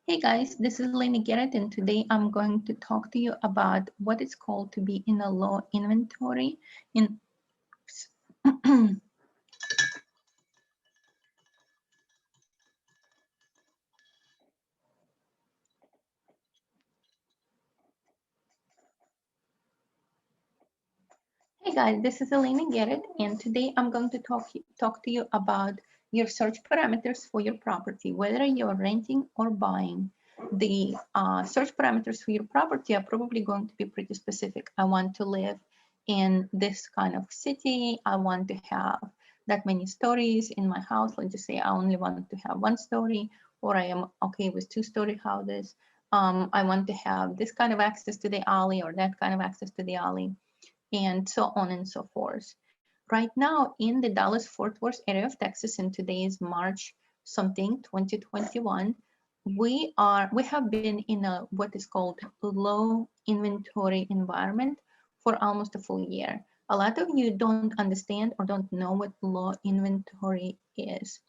Hey guys, this is Elena Garrett, and today I'm going to talk to you about what it's called to be in a low inventory. In Hey guys, this is Elena Garrett, and today I'm going to talk to you about your search parameters for your property, whether you're renting or buying. The search parameters for your property are probably going to be pretty specific. I want to live in this kind of city. I want to have that many stories in my house. Let's just say I only want to have one story, or I am okay with two-story houses. I want to have this kind of access to the alley or that kind of access to the alley, and so on and so forth. Right now in the Dallas-Fort Worth area of Texas, and today is March something 2021, we have been in a what is called low inventory environment for almost a full year. A lot of you don't understand or don't know what low inventory is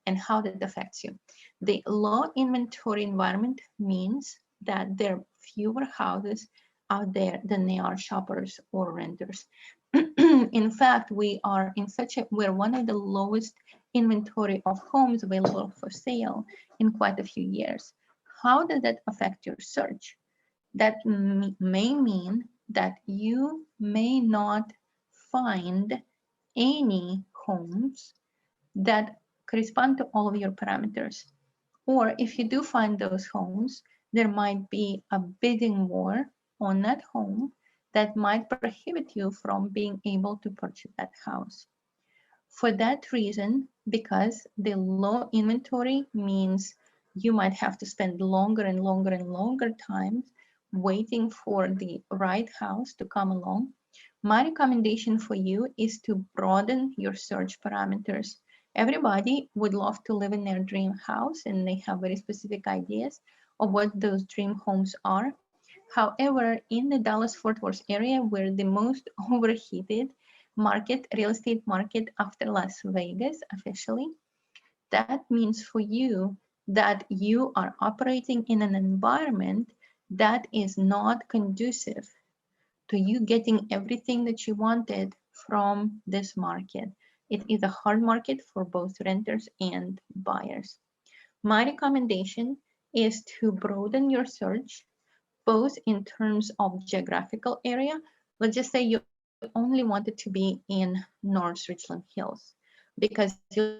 and how that affects you. The low inventory environment means that there are fewer houses out there than they are shoppers or renters. In fact, we're one of the lowest inventory of homes available for sale in quite a few years. How does that affect your search? That may mean that you may not find any homes that correspond to all of your parameters. Or if you do find those homes, there might be a bidding war on that home that might prohibit you from being able to purchase that house. For that reason, because the low inventory means you might have to spend longer and longer and longer times waiting for the right house to come along, my recommendation for you is to broaden your search parameters. Everybody would love to live in their dream house, and they have very specific ideas of what those dream homes are. However, in the Dallas-Fort Worth area, we're the most overheated real estate market after Las Vegas officially. That means for you that you are operating in an environment that is not conducive to you getting everything that you wanted from this market. It is a hard market for both renters and buyers. My recommendation is to broaden your search, both in terms of geographical area. Let's just say you only wanted to be in North Richland Hills because you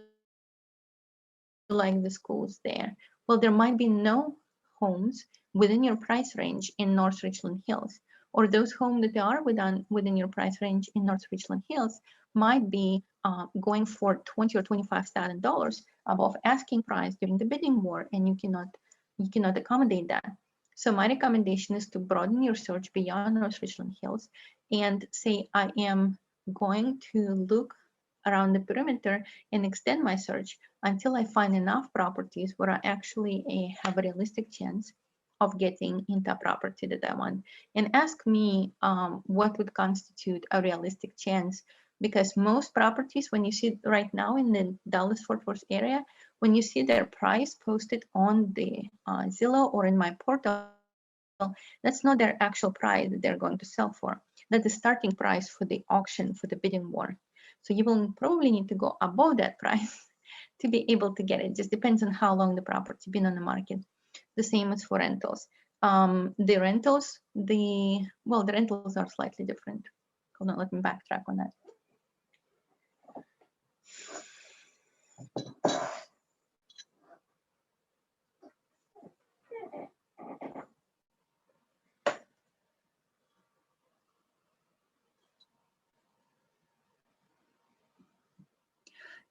like the schools there. Well, there might be no homes within your price range in North Richland Hills, or those homes that are within your price range in North Richland Hills might be going for $20,000 or $25,000 above asking price during the bidding war, and you cannot accommodate that. So my recommendation is to broaden your search beyond North Richland Hills and say, I am going to look around the perimeter and extend my search until I find enough properties where I actually have a realistic chance of getting into a property that I want. And ask me what would constitute a realistic chance, because most properties, when you see right now in the Dallas-Fort Worth area, when you see their price posted on the Zillow or in my portal, that's not their actual price that they're going to sell for. That's the starting price for the auction, for the bidding war. So you will probably need to go above that price to be able to get it. Just depends on how long the property been on the market. The same as for rentals. The rentals are slightly different. Hold on, let me backtrack on that.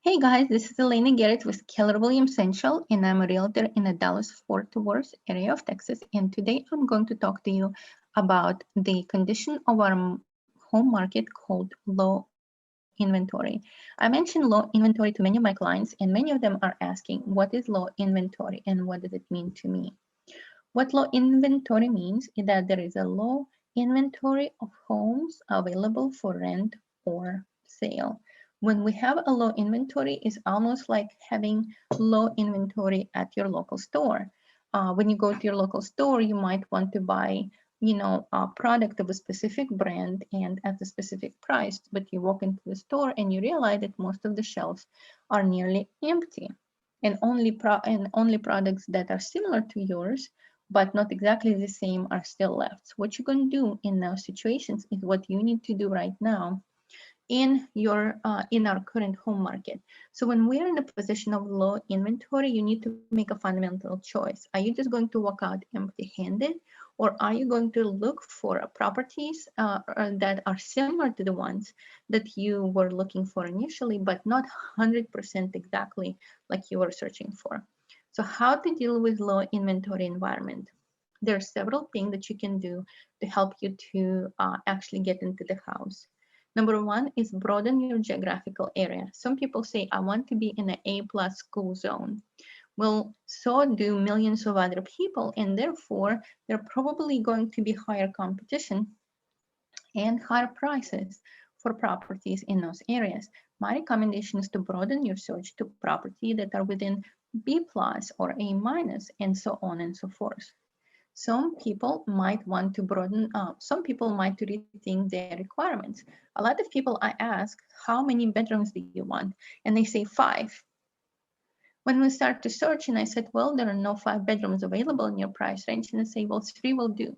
Hey guys, this is Elena Garrett with Keller Williams Central, and I'm a realtor in the Dallas-Fort Worth area of Texas. And today I'm going to talk to you about the condition of our home market called low inventory. I mentioned low inventory to many of my clients, and many of them are asking, what is low inventory and what does it mean to me? What low inventory means is that there is a low inventory of homes available for rent or sale. When we have a low inventory, it's almost like having low inventory at your local store. when you go to your local store, you might want to buy, a product of a specific brand and at a specific price, but you walk into the store and you realize that most of the shelves are nearly empty, and only products that are similar to yours but not exactly the same are still left. So what you're going to do in those situations is what you need to do right now in our current home market. So when we're in a position of low inventory, you need to make a fundamental choice. Are you just going to walk out empty-handed, or are you going to look for properties that are similar to the ones that you were looking for initially, but not 100% exactly like you were searching for? So how to deal with low inventory environment? There are several things that you can do to help you to actually get into the house. Number one is broaden your geographical area. Some people say, I want to be in an A+ school zone. Well, so do millions of other people, and therefore, there are probably going to be higher competition and higher prices for properties in those areas. My recommendation is to broaden your search to properties that are within B+ or A-, and so on and so forth. Some people might want to broaden up. Some people might rethink their requirements. A lot of people I ask, how many bedrooms do you want? And they say 5. When we start to search and I said, well, there are no 5 bedrooms available in your price range. And they say, well, 3 will do.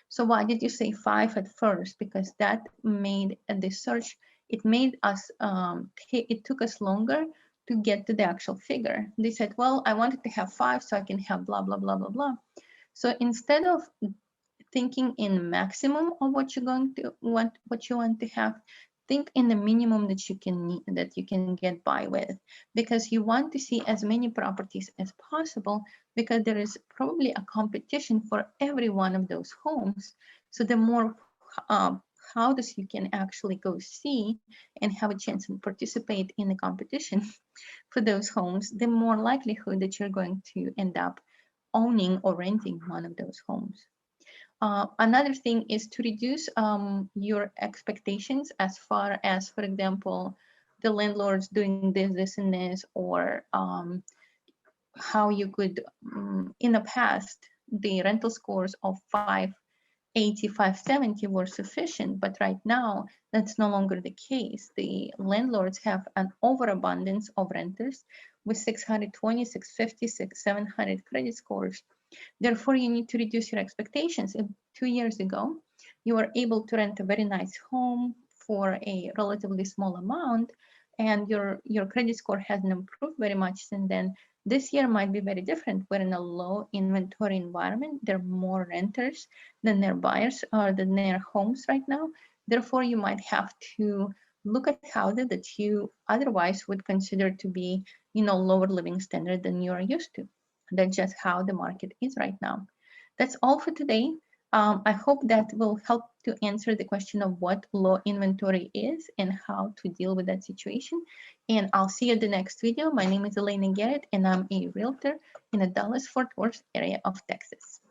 So why did you say 5 at first? Because that made the search, it made us, it took us longer to get to the actual figure. They said, well, I wanted to have 5 so I can have blah, blah, blah, blah, blah. So instead of thinking in maximum of what you're going to want, what you want to have, think in the minimum that you can get by with, because you want to see as many properties as possible, because there is probably a competition for every one of those homes. So the more houses you can actually go see and have a chance to participate in the competition for those homes, the more likelihood that you're going to end up owning or renting one of those homes. Another thing is to reduce your expectations as far as, for example, the landlord's doing this, and this, or how you could, in the past, the rental scores of 580, 570 were sufficient, but right now that's no longer the case. The landlords have an overabundance of renters with 620, 650, 700 credit scores. Therefore, you need to reduce your expectations. If 2 years ago, you were able to rent a very nice home for a relatively small amount, and your credit score hasn't improved very much since then, this year might be very different. We're in a low inventory environment. There are more renters than there are buyers or than there are homes right now. Therefore, you might have to look at houses that you otherwise would consider to be, lower living standard than you are used to. That's just how the market is right now. That's all for today. I hope that will help to answer the question of what low inventory is and how to deal with that situation. And I'll see you in the next video. My name is Elena GARRETT, and I'm a realtor in the Dallas-Fort Worth area of Texas.